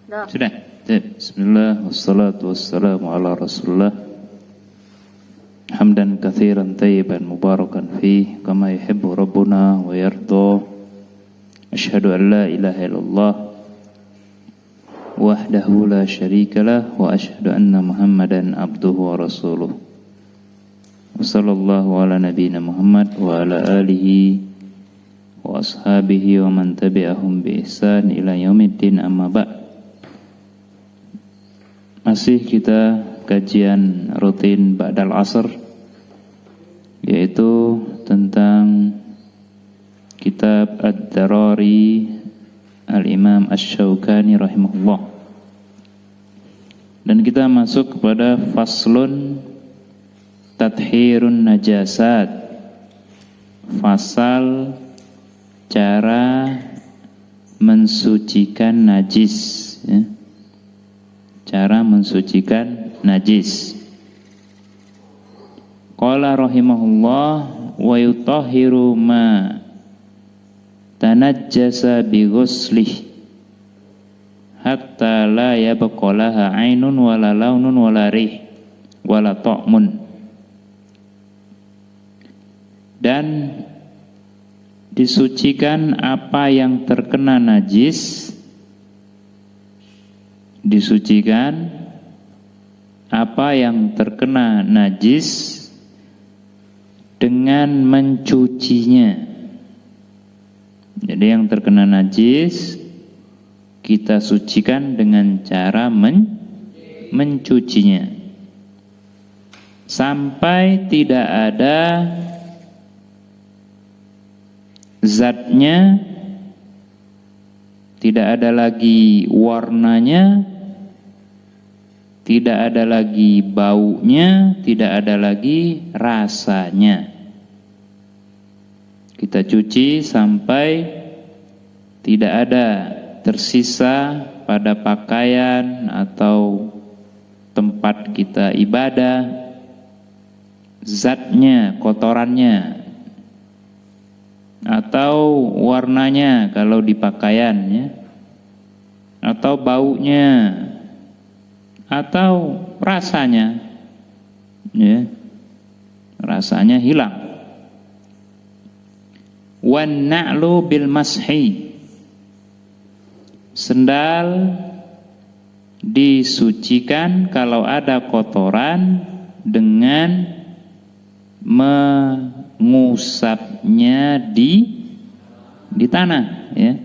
Sudah. Bismillah wassalatu wassalamu ala Rasulullah. Hamdan katsiran tayyiban mubarakan fi kama yuhibbu rabbuna wa yarda. Asyhadu an la ilaha illallah wahdahu la syarikalah wa asyhadu anna Muhammadan abduhu wa rasuluh. Wassallallahu ala nabiyyina Muhammad wa ala alihi wa ashabihi wa man tabi'ahum bi ihsan ila yaumiddin, amma ba'd. Masih kita kajian rutin ba'dal asr, yaitu tentang kitab Ad-Darari Al-Imam Asy-Syaukani rahimahullah. Dan kita masuk kepada faslun Tathhirun Najasat, fasal cara mensucikan najis, ya. Cara mensucikan najis. Qala rahimahullah wa yutahhiru ma tanajjasa bi ghuslih hatta la yabqa laha 'ainun wala launun wala rih wala ta'mun. Dan disucikan apa yang terkena najis, disucikan apa yang terkena najis dengan mencucinya. Jadi yang terkena najis kita sucikan dengan cara mencucinya sampai tidak ada zatnya, tidak ada lagi warnanya, tidak ada lagi baunya, tidak ada lagi rasanya. Kita cuci sampai tidak ada tersisa pada pakaian atau tempat kita ibadah zatnya, kotorannya, atau warnanya kalau di pakaian, ya, atau baunya, atau rasanya, ya, rasanya hilang. Wan na'lu bil mashi, sendal disucikan kalau ada kotoran dengan mengusapnya di tanah, ya.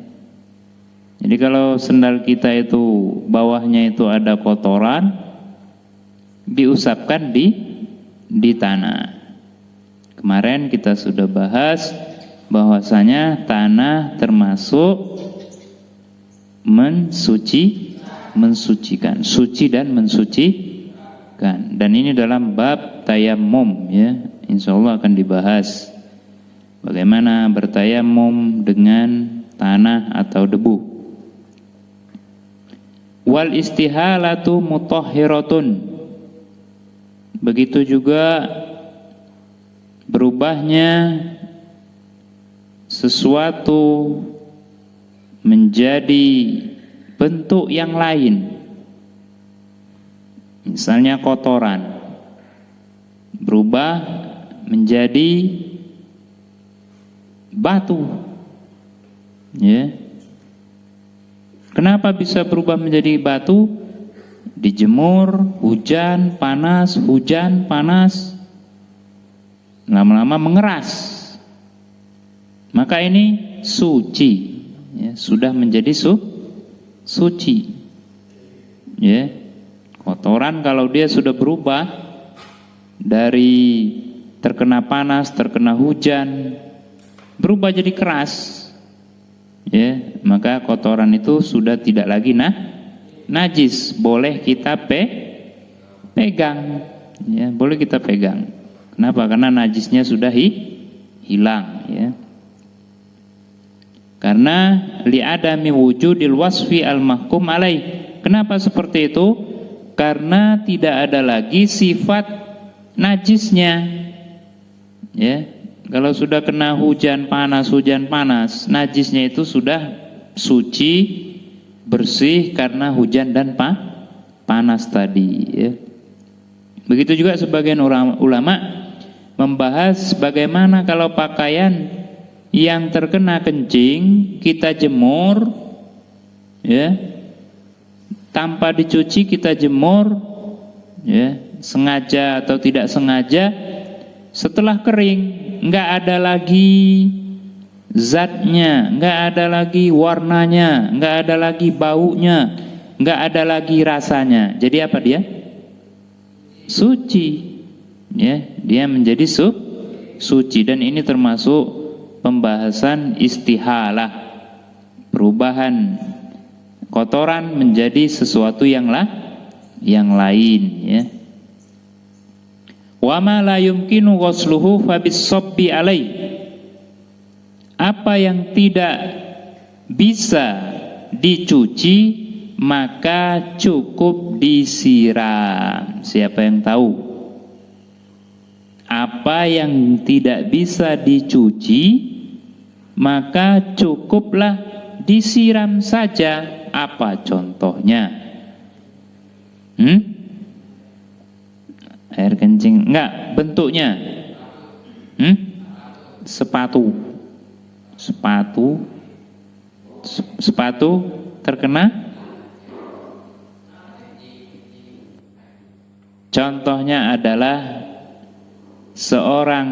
Jadi kalau sendal kita itu bawahnya itu ada kotoran, diusapkan di tanah. Kemarin kita sudah bahas bahwasanya tanah termasuk mensucikan, suci dan mensucikan. Dan ini dalam bab tayammum, ya. Insyaallah akan dibahas bagaimana bertayamum dengan tanah atau debu. Wal istihalatu mutahhiratun, begitu juga berubahnya sesuatu menjadi bentuk yang lain, misalnya kotoran berubah menjadi batu, ya. Kenapa bisa berubah menjadi batu? Dijemur, hujan panas, lama-lama mengeras, maka ini suci, ya, sudah menjadi suci, ya. Kotoran kalau dia sudah berubah dari terkena panas, terkena hujan, berubah jadi keras, ya, maka kotoran itu sudah tidak lagi najis, boleh kita pegang, ya, boleh kita pegang. Kenapa? Karena najisnya sudah hilang, ya. Karena li'adami wujudil wasfi al-mahkum alaih. Kenapa seperti itu? Karena tidak ada lagi sifat najisnya, ya. Kalau sudah kena hujan panas, najisnya itu sudah suci, bersih karena hujan dan panas tadi ya. Begitu juga sebagian ulama membahas bagaimana kalau pakaian yang terkena kencing kita jemur ya, tanpa dicuci kita jemur ya, sengaja atau tidak sengaja, setelah kering nggak ada lagi zatnya, nggak ada lagi warnanya, nggak ada lagi baunya, nggak ada lagi rasanya. Jadi apa dia? Suci. Ya, dia menjadi suci, dan ini termasuk pembahasan istihalah, perubahan kotoran menjadi sesuatu yang lain ya. Wa ma la yumkinu ghusluhu fa bis-sabbi alai. Apa yang tidak bisa dicuci maka cukup disiram. Siapa yang tahu? Apa yang tidak bisa dicuci maka cukuplah disiram saja. Apa contohnya? Air kencing, enggak, bentuknya sepatu terkena. Contohnya adalah seorang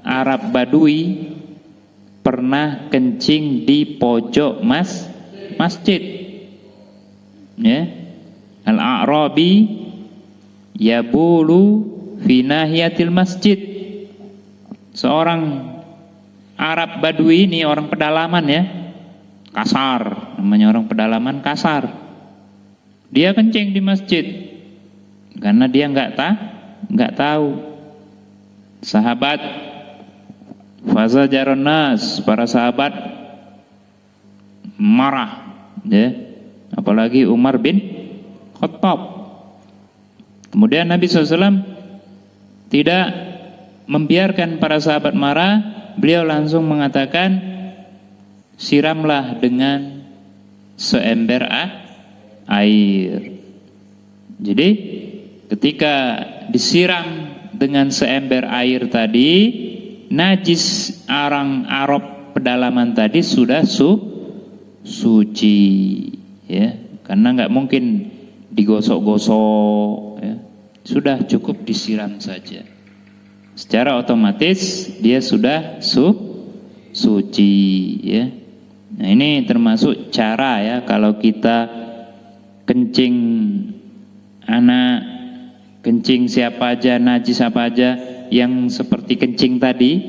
Arab Badui pernah kencing di pojok masjid ya. Al-A'rabi yabulu fi nahiyatil masjid. Seorang Arab Badui ini orang pedalaman ya, kasar, namanya orang pedalaman kasar. Dia kencing di masjid karena dia nggak tahu. Sahabat fazajarun nas, para sahabat marah ya, apalagi Umar bin Khattab. Kemudian Nabi SAW tidak membiarkan para sahabat marah, beliau langsung mengatakan, siramlah dengan seember air. Jadi ketika disiram dengan seember air tadi, najis orang Arab pedalaman tadi sudah suci ya, karena nggak mungkin digosok-gosok ya. Sudah cukup disiram saja, secara otomatis dia sudah suci ya. Nah, ini termasuk cara ya, kalau kita kencing anak, kencing siapa aja, najis apa aja yang seperti kencing tadi,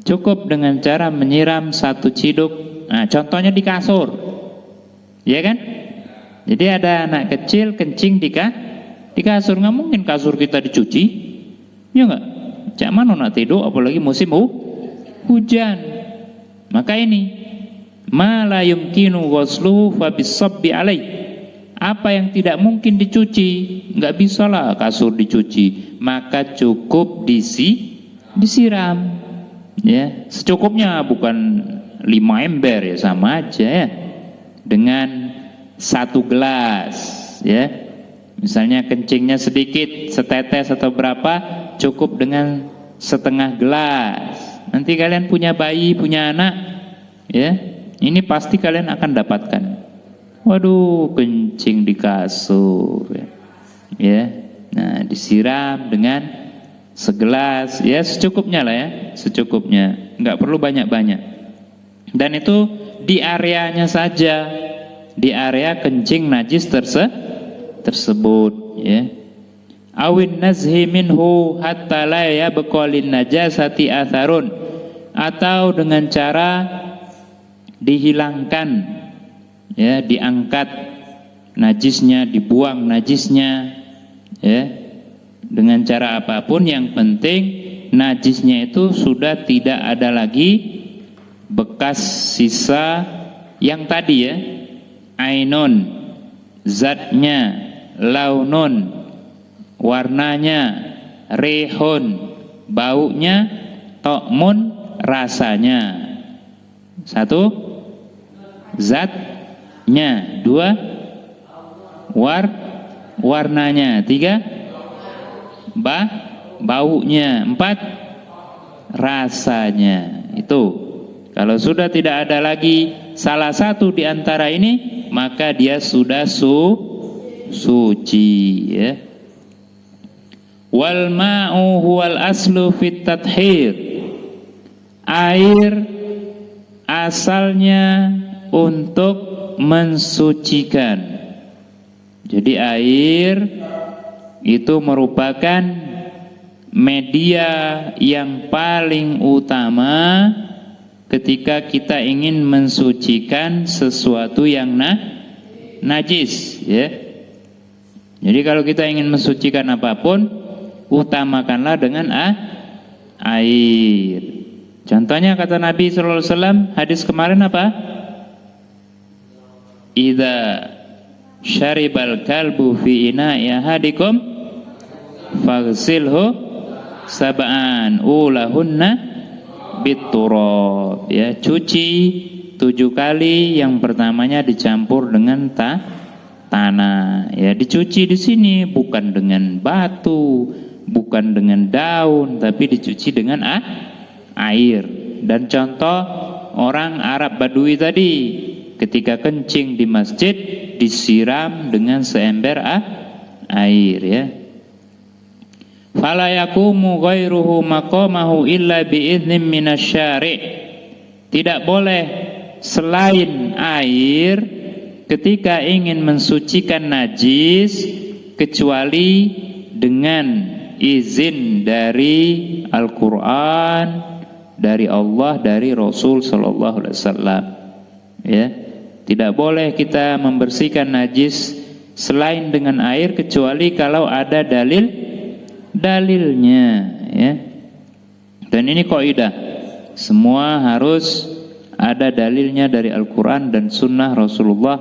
cukup dengan cara menyiram satu ciduk. Nah, contohnya di kasur ya kan. Jadi ada anak kecil kencing di kasur, nggak mungkin kasur kita dicuci, ya nggak? Cak mana nak tidur, apalagi musim hujan. Maka ini ma la yumkinu ghusluhu fa bis-sabbi alai. Apa yang tidak mungkin dicuci, nggak bisa lah kasur dicuci, maka cukup disiram ya, secukupnya, bukan 5 ember ya, sama aja ya dengan 1 gelas ya. Misalnya kencingnya sedikit, setetes atau berapa, cukup dengan setengah gelas. Nanti kalian punya bayi, punya anak ya, ini pasti kalian akan dapatkan. Waduh, kencing di kasur ya. Nah, disiram dengan segelas ya, secukupnya lah ya, secukupnya, nggak perlu banyak-banyak. Dan itu di areanya saja, di area kencing najis tersebut ya. Awin nazhi minhu hatta la yabqa lin najasati atharun, atau dengan cara dihilangkan ya, diangkat najisnya, dibuang najisnya ya, dengan cara apapun, yang penting najisnya itu sudah tidak ada lagi bekas sisa yang tadi ya, ainun zatnya, launun warnanya, rehun baunya, tokmun rasanya. Satu, zat 2 warnanya, 3 baunya, 4 rasanya. Itu kalau sudah tidak ada lagi salah satu di antara ini, maka dia sudah suci, ya. Wal ma'u huwal aslu fit tathhir. Air asalnya untuk mensucikan. Jadi air itu merupakan media yang paling utama ketika kita ingin mensucikan sesuatu yang najis, ya. Jadi kalau kita ingin mensucikan apapun, utamakanlah dengan air. Contohnya kata Nabi sallallahu alaihi wasallam, hadis kemarin apa? Idza syaribal kalbu fi ina'i ahadikum faghsilhu sab'an ulahunna biturab, ya. Cuci 7 kali, yang pertamanya dicampur dengan tanah, ya. Dicuci di sini bukan dengan batu, bukan dengan daun, tapi dicuci dengan air. Dan contoh orang Arab Badui tadi, ketika kencing di masjid disiram dengan seember air, ya. Fala yaqumu ghairuhu maqamahu illa bi'idznin minasyari'. Tidak boleh selain air ketika ingin mensucikan najis kecuali dengan izin dari Al-Quran, dari Allah, dari Rasul sallallahu alaihi wasallam, ya. Tidak boleh kita membersihkan najis selain dengan air kecuali kalau ada dalilnya, ya. Dan ini kaidah, semua harus ada dalilnya dari Al-Quran dan Sunnah Rasulullah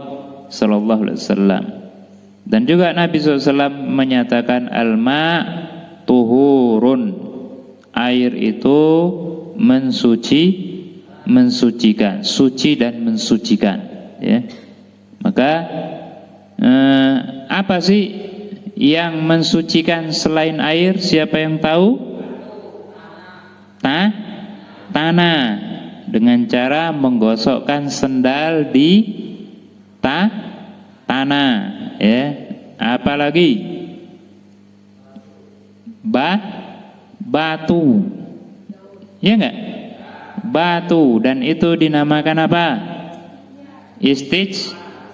sallallahu alaihi wasallam. Dan juga Nabi SAW menyatakan al-ma' tuhurun, air itu mensucikan, suci dan mensucikan, ya. Maka apa sih yang mensucikan selain air? Siapa yang tahu? Tanah, dengan cara menggosokkan sendal di tanah, ya. Apalagi batu, ya enggak? Batu, dan itu dinamakan apa?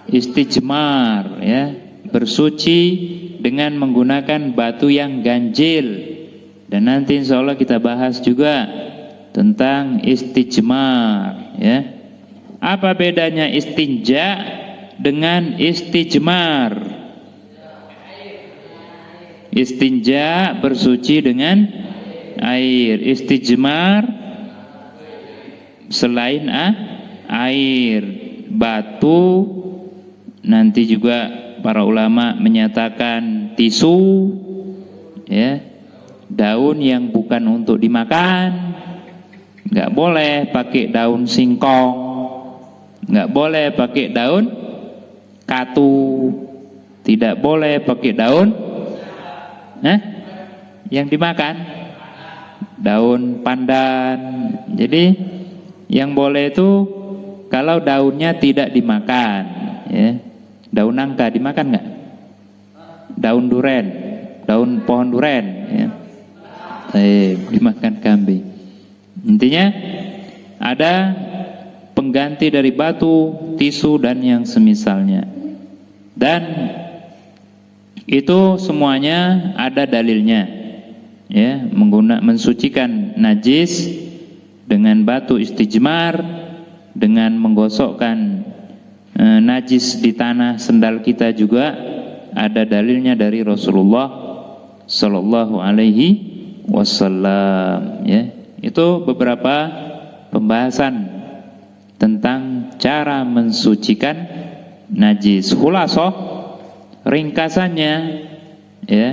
Istijmar, ya. Bersuci dengan menggunakan batu yang ganjil. Dan nanti insya Allah kita bahas juga tentang istijmar, ya. Apa bedanya istinja dengan istijmar? Istinja bersuci dengan air, istijmar selain air. Batu, nanti juga para ulama menyatakan tisu, ya. Daun yang bukan untuk dimakan, nggak boleh pakai daun singkong, nggak boleh pakai daun katu, tidak boleh pakai daun yang dimakan, daun pandan. Jadi yang boleh itu kalau daunnya tidak dimakan, ya. Daun nangka dimakan nggak? Daun duren, daun pohon duren, ya. Dimakan kambing. Intinya ada pengganti dari batu, tisu, dan yang semisalnya. Dan itu semuanya ada dalilnya, ya. Mensucikan najis dengan batu istijmar, dengan menggosokkan najis di tanah sendal kita juga ada dalilnya dari Rasulullah sallallahu alaihi wasallam, ya. Itu beberapa pembahasan tentang cara mensucikan najis. Khulasoh, ringkasannya, ya,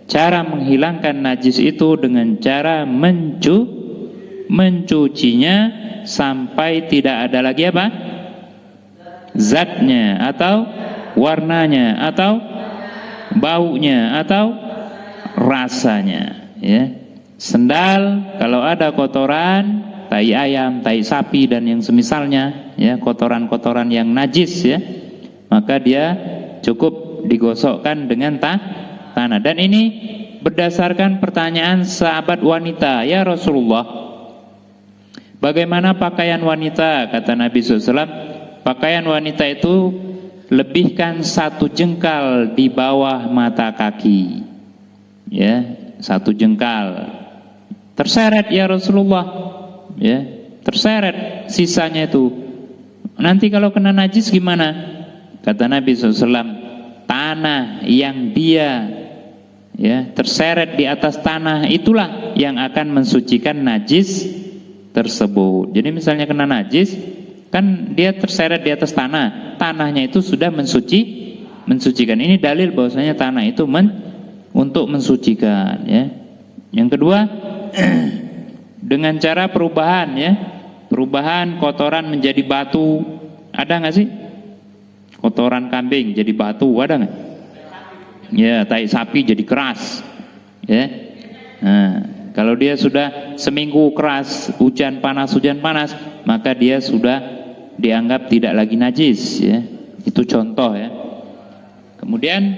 cara menghilangkan najis itu dengan cara mencucinya sampai tidak ada lagi apa? zatnya atau warnanya atau baunya atau rasanya, ya. Sendal kalau ada kotoran, tai ayam, tai sapi dan yang semisalnya, ya, kotoran-kotoran yang najis, ya, maka dia cukup digosokkan dengan tanah. Dan ini berdasarkan pertanyaan sahabat wanita, ya Rasulullah, bagaimana pakaian wanita? Kata Nabi SAW, pakaian wanita itu lebihkan 1 jengkal di bawah mata kaki, ya, 1 jengkal. Terseret ya Rasulullah, ya, terseret sisanya itu. Nanti kalau kena najis gimana? Kata Nabi SAW, tanah yang dia, ya, terseret di atas tanah itulah yang akan mensucikan najis tersebut. Jadi misalnya kena najis, kan dia terseret di atas tanah, tanahnya itu sudah mensucikan. Ini dalil bahwasanya tanah itu untuk mensucikan, ya. Yang kedua, dengan cara perubahan, ya, perubahan kotoran menjadi batu. Ada nggak sih kotoran kambing jadi batu? Ada nggak? Ya, tai sapi jadi keras, ya. Nah, kalau dia sudah seminggu keras, hujan panas, maka dia sudah dianggap tidak lagi najis, ya. Itu contoh, ya. Kemudian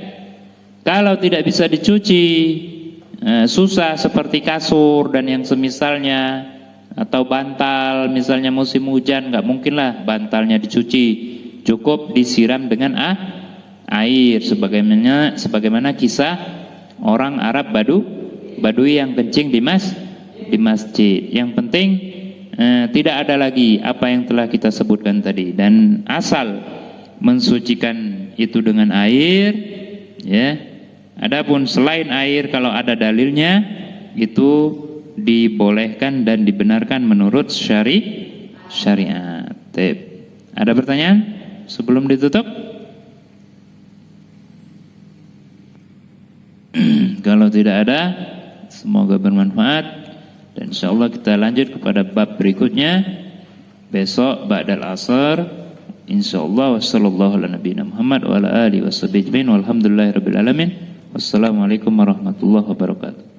kalau tidak bisa dicuci, susah seperti kasur dan yang semisalnya, atau bantal, misalnya musim hujan, nggak mungkin lah bantalnya dicuci, cukup disiram dengan air, sebagaimana kisah orang Arab Badui yang kencing di masjid. Yang penting tidak ada lagi apa yang telah kita sebutkan tadi, dan asal mensucikan itu dengan air, ya. Adapun selain air, kalau ada dalilnya, itu dibolehkan dan dibenarkan menurut syariat. Ada pertanyaan sebelum ditutup? Kalau tidak ada, semoga bermanfaat, dan insyaallah kita lanjut kepada bab berikutnya besok ba'dal asar insyaallah. Wassallallahu ala nabiyina Muhammad wa ala alihi washabbihi ajmain walhamdulillahirabbil alamin. Wassalamualaikum warahmatullahi wabarakatuh.